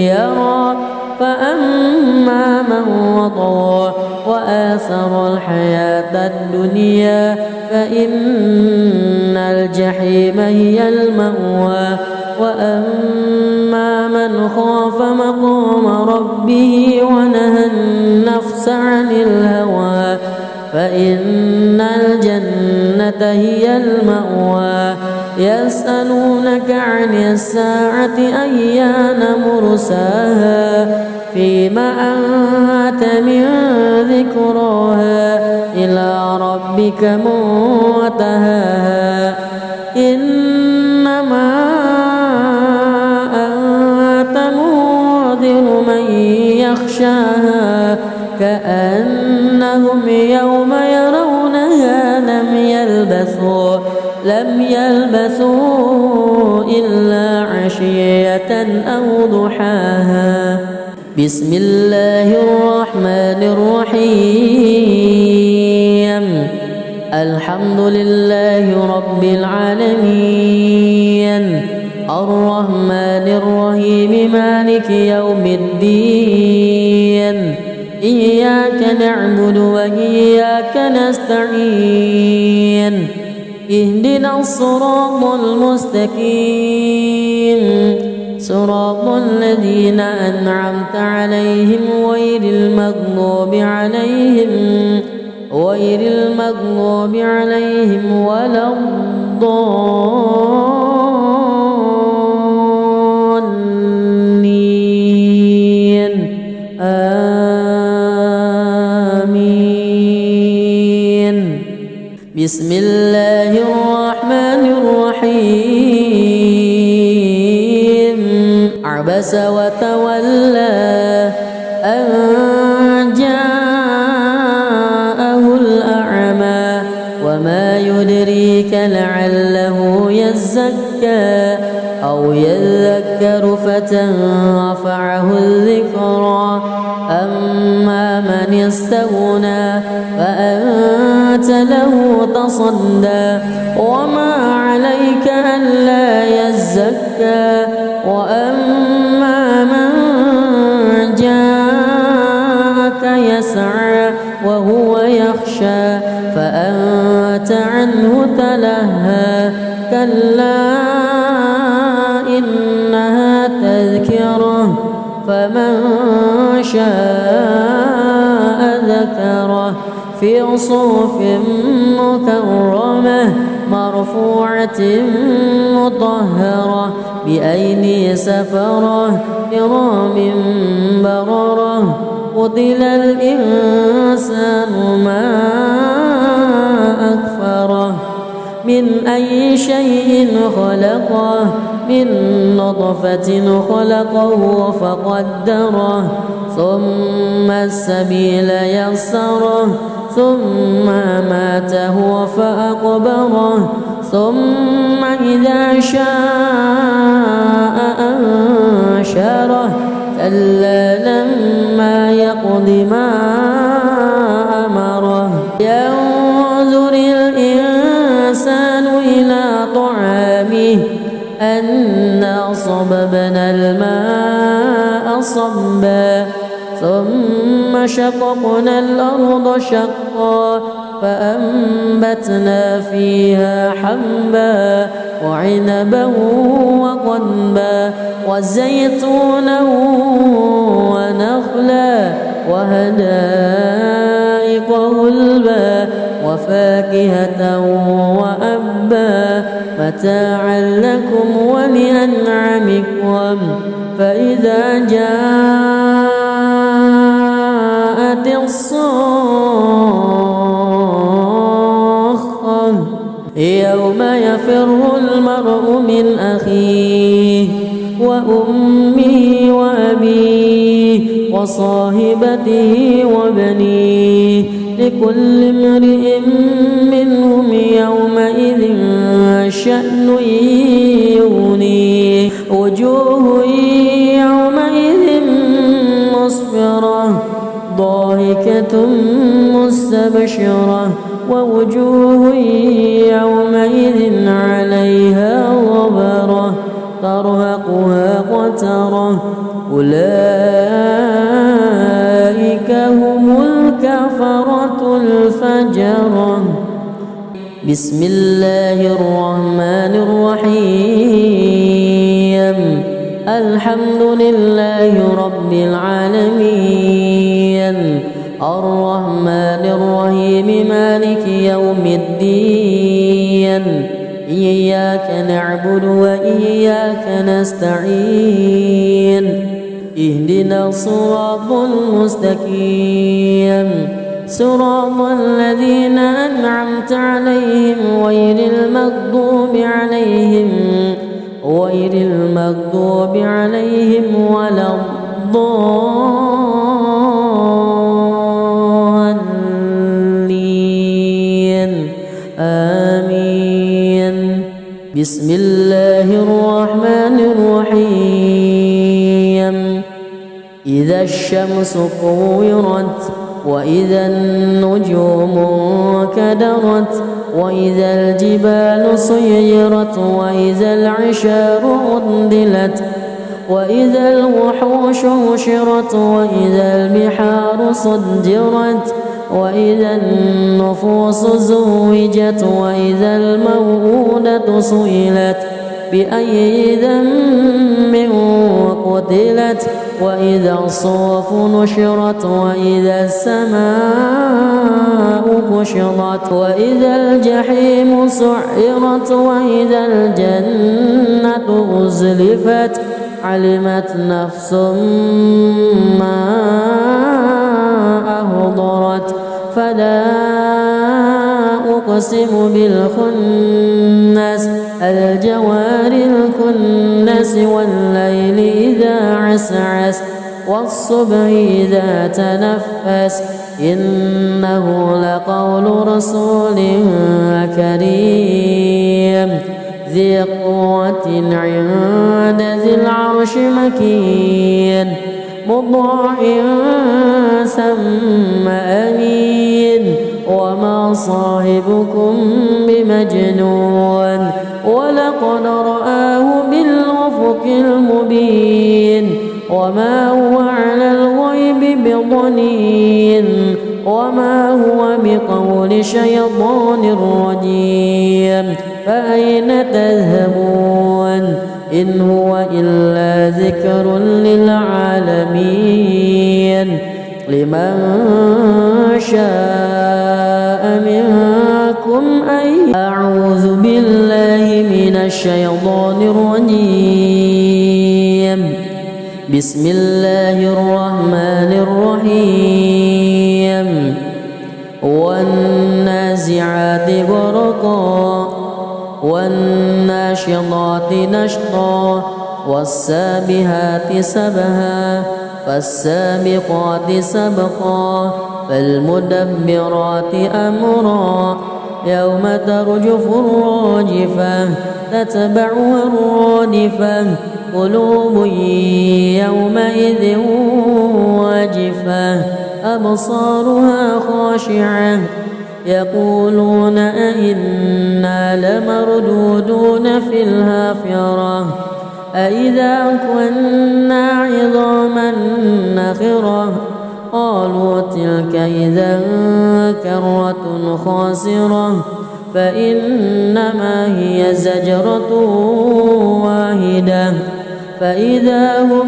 يرى فأما من وطغى وآثر الحياة الدنيا فإن الجحيم هي المأوى وأما من خاف مقام ربه ونهى النفس عن الهوى فإن الجنة هي المأوى يسألونك عن الساعة أيان مرساها فيما أنت من ذكراها إلى ربك منتهاها إنما أنت منذر من يخشاها كأنهم يوم يرونها لم يلبثوا إلا عشية أو ضحاها بسم الله الرحمن الرحيم الحمد لله رب العالمين الرحمن الرحيم مالك يوم الدين إياك نعبد وإياك نستعين اهدنا الصراط المستقيم صراط الذين أنعمت عليهم غير المغضوب عليهم ولا الضالين آمين بسم الله الرحمن الرحيم عبس وتولى أن جاءه الأعمى وما يدريك لعله يزكى أو يذكر فتنفعه الذكرى أما من استغنى فأنت له تصدى وما عليك ألا يزكى وأما من جاءك يسعى وهو يخشى فأنت عنه تلهى كلا إنها تذكرة فمن شاء ذكره في صحف مكرمة مرفوعة مطهرة بأيدي سفرة كرام بررة قتل الإنسان ما أكفره من أي شيء خلقه من نطفة خلقه فقدره ثم السبيل يسره ثم ماته فأقبره ثم إذا شاء أنشره كلا لما يقض ما أمره ينظر الإنسان إلى طعامه أنا صببنا الماء صبا ثم شققنا الأرض شقا فأنبتنا فيها حبا وعنبا وقضبا وزيتونا ونخلا وحدائق غلبا وفاكهة وأبا متاعا لكم ولأنعامكم فإذا جاءت الصاخة يوم يفر المرء من أخيه وأمه وأبيه وصاحبته وبنيه لكل امرئ منهم يومئذ شأن يغنيه وجوه يومئذ مسفرة ضاحكة مستبشرة ووجوه يومئذ عليها غبرة ترهقها قترة أولئك هم الكفرة الفجرة بسم الله الرحمن الرحيم الحمد لله رب العالمين الرحمن الرحيم مالك يوم الدين إياك نعبد وإياك نستعين اهدنا الصراط المستقيم صراط الذين أنعمت عليهم غير المغضوب عليهم ولا الضالين آمين بسم الله الرحمن الرحيم إذا الشمس كورت وإذا النجوم كدرت وإذا الجبال سيرت وإذا العشار عطلت وإذا الوحوش حشرت وإذا البحار سجرت وإذا النفوس زوجت وإذا الموءودة سئلت بأي ذنب قتلت وإذا الصحف نشرت وإذا السماء كشطت وإذا الجحيم سعرت وإذا الجنة أزلفت علمت نفس ما أهضرت فلا أقسم بالخنس الجوار الكنس والليل إذا عسعس والصبح إذا تنفس إنه لقول رسول كريم ذي قوة عند ذي العرش مكين مطاع ثم أمين وما صاحبكم بمجنون ولقد رآه بالأفق المبين وما هو على الغيب بضنين وما هو بقول شيطان رجيم فأين تذهبون إن هو إلا ذكر للعالمين لمن شاء منكم أعوذ بالله من الشيطان الرجيم. بسم الله الرحمن الرحيم. والنازعات غرقا والناشطات نشطا والسابحات سبها فالسابقات سبقا فالمدبرات أمرا يوم ترجف الراجفة تتبعها الرادفة قلوب يومئذ واجفة أبصارها خاشعة يقولون أئنا لمردودون في الحافرة أئذا كنا عظاما نخرة قالوا تلك إذا كرة خاسرة فإنما هي زجرة واحدة فإذا هم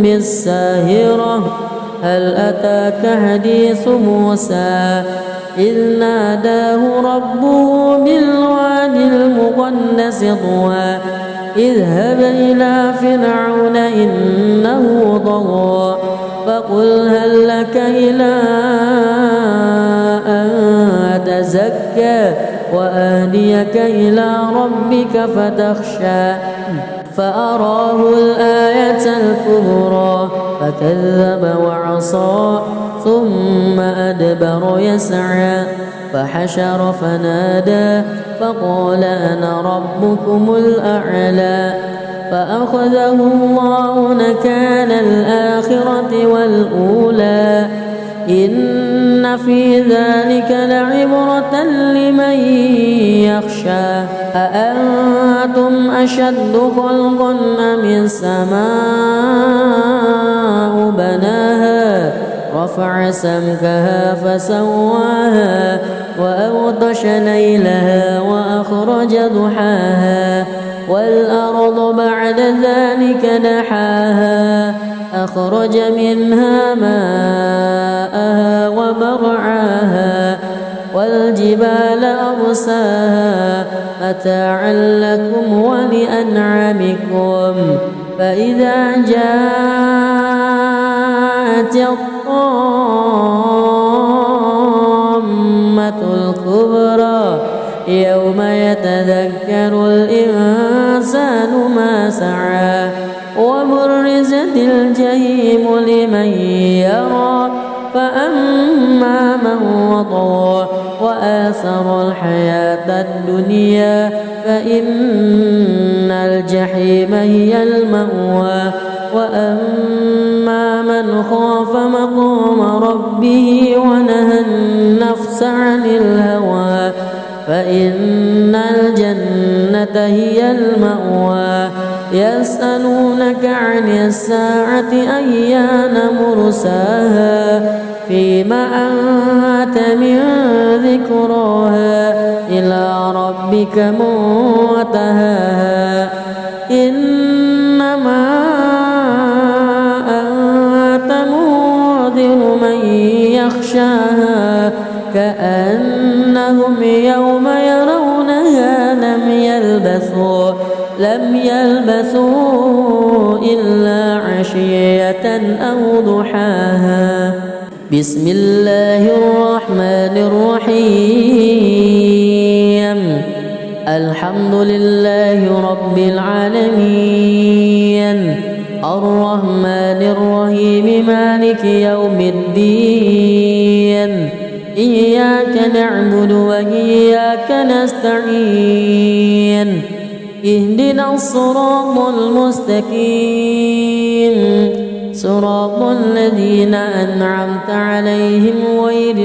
بالساهرة هل أتاك حديث موسى إذ ناداه ربه بالوادي المقدس طوى اذهب إلى فرعون إنه طغى فقل هل لك إلى أن تزكى وأهديك إلى ربك فتخشى فأراه الآية الكبرى فكذب وعصى ثم أدبر يسعى فحشر فنادى فقال أنا ربكم الأعلى فأخذه الله نكال الآخرة والأولى إن في ذلك لعبرة لمن يخشى أأنتم أشد خلقا أم السماء بناها رفع سمكها فسواها وأغطش ليلها وأخرج ضحاها والأرض بعد ذلك دحاها أخرج منها ماءها ومرعاها والجبال أرساها متاعا لكم ولأنعامكم فإذا جاءت الطامة الكبرى يوم يتذكر الإنسان ما سعى وبرزت الجحيم لمن يرى فأما من وطغى وآثر الحياة الدنيا فإن الجحيم هي المأوى وأما من خاف مقام ربه ونهى النفس عن الهوى فإن الجنة هي المأوى يسألونك عن الساعة أيان مرساها فيما أنت من ذكراها إلى ربك منتهاها إنما أنت منذر من يخشاها كأنهم يوم يرونها لم يلبثوا إلا عشية أو ضحاها بسم الله الرحمن الرحيم الحمد لله رب العالمين الرحمن الرحيم مالك يوم الدين إياك نعبد وإياك نستعين اهدنا الصراط المستقيم صراط الذين أنعمت عليهم غير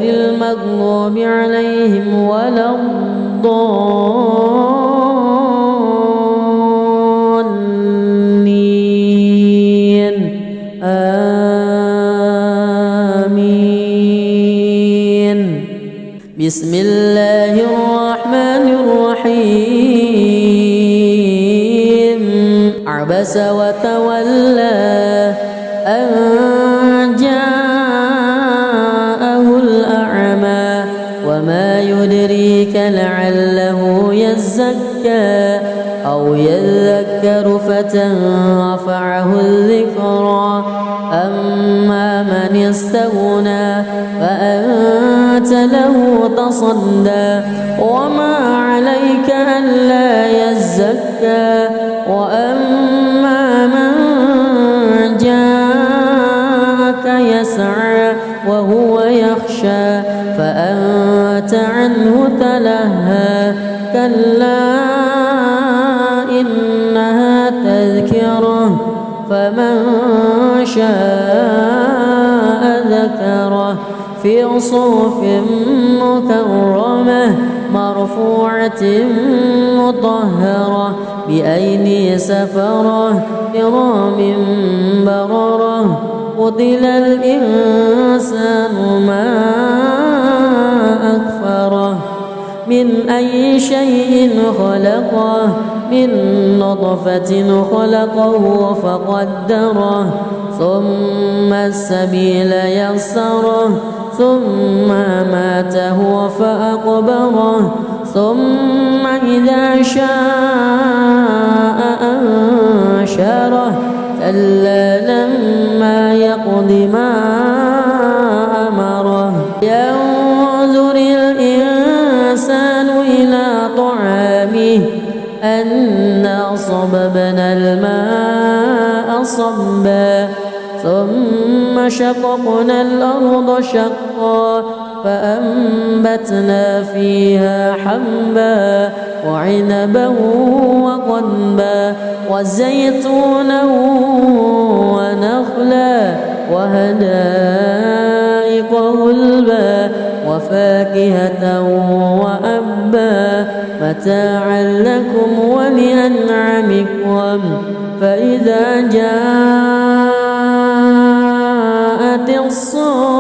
المغضوب عليهم ولا الضالين آمين بسم الله الرحمن الرحيم عبس وتولى أن جاءه يزكى أو يذكر فتنفعه الذكرى أما من استغنى فأنت له تصدى وما عليك ألا يزكى وأما من جاءك يسعى وهو يخشى فأنت عنه تلهى كلا إنها تذكرة فمن شاء ذكره في صحف مكرمة مرفوعة مطهرة بأيدي سفرة كرام بررة قتل الإنسان ما أكفره من أي شيء خلقه من نطفة خلقه فقدره ثم السبيل يسره ثم ماته فأقبره ثم إذا شاء أنشره كلا لما يقض ما أمره ينظر الإنسان إلى طعامه أنا صببنا الماء صبا ثم شققنا الأرض شقا فأنبتنا فيها حبا وعنبا وقضبا وزيتونا ونخلا وحدائق غلبا وفاكهة وأبا متاعا لكم ولأنعامكم فإذا جاءت الصاخة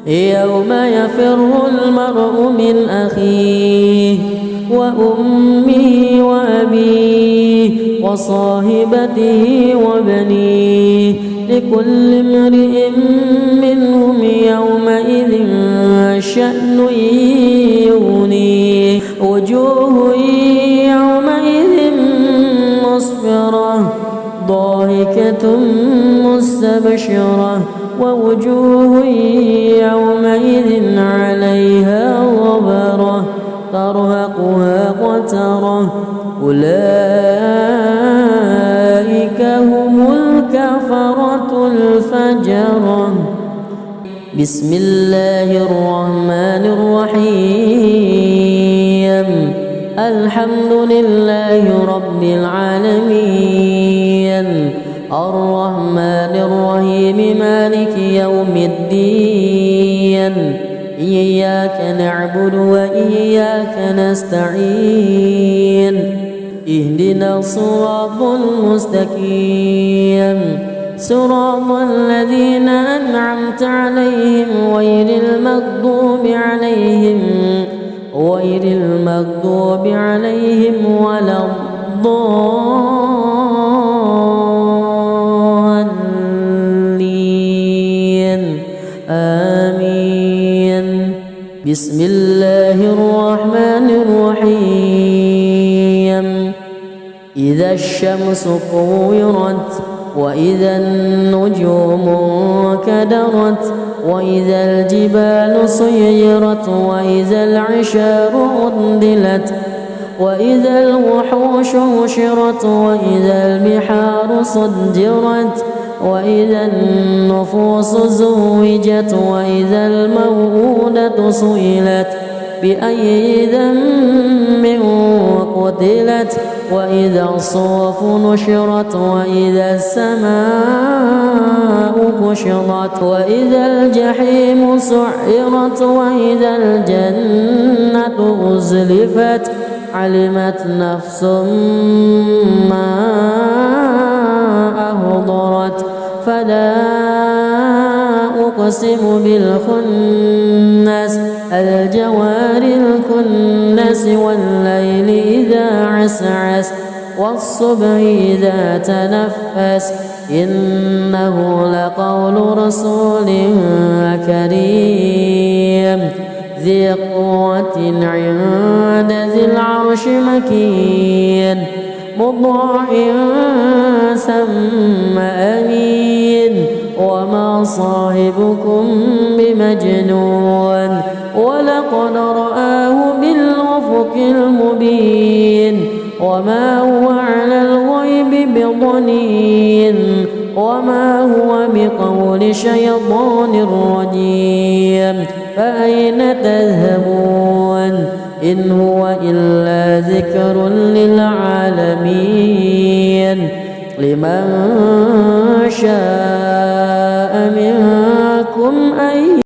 يوم يفر المرء من أخيه وأمه وأبيه وصاحبته وبنيه لكل امرئ منهم يومئذ شأن يغنيه وجوه يومئذ مسفرة ضاحكة مستبشرة ووجوه يومئذ عليها غبرة ترهقها قترة أولئك هم الكفرة الفجرة بسم الله الرحمن الرحيم الحمد لله رب العالمين الرحمن الرحيم مالك يوم الدين إياك نعبد وإياك نستعين اهدنا الصراط المستقيم صراط الذين أنعمت عليهم غير المغضوب عليهم ولا الضالين آمين بسم الله الرحمن الرحيم إذا الشمس كورت وإذا النجوم انكدرت وإذا الجبال سيرت وإذا العشار عطلت وإذا الوحوش حشرت وإذا البحار سجرت وإذا النفوس زوجت وإذا الموءودة سئلت بأي ذنب قتلت وإذا الصحف نشرت وإذا السماء كشطت وإذا الجحيم سعرت وإذا الجنة أزلفت علمت نفس ما أهضرت فلا أقسم بالخنس الجوار الكنس والليل إذا عسعس والصبح إذا تنفس إنه لقول رسول كريم ذي قوة عند ذي العرش مكين مطاع ثم أمين وما صاحبكم بمجنون ولقد رآه بالأفق المبين وما هو على الغيب بضنين وما هو بقول شيطان رجيم فأين تذهبون إن هو إلا ذكر للعالمين لمن شاء منكم أن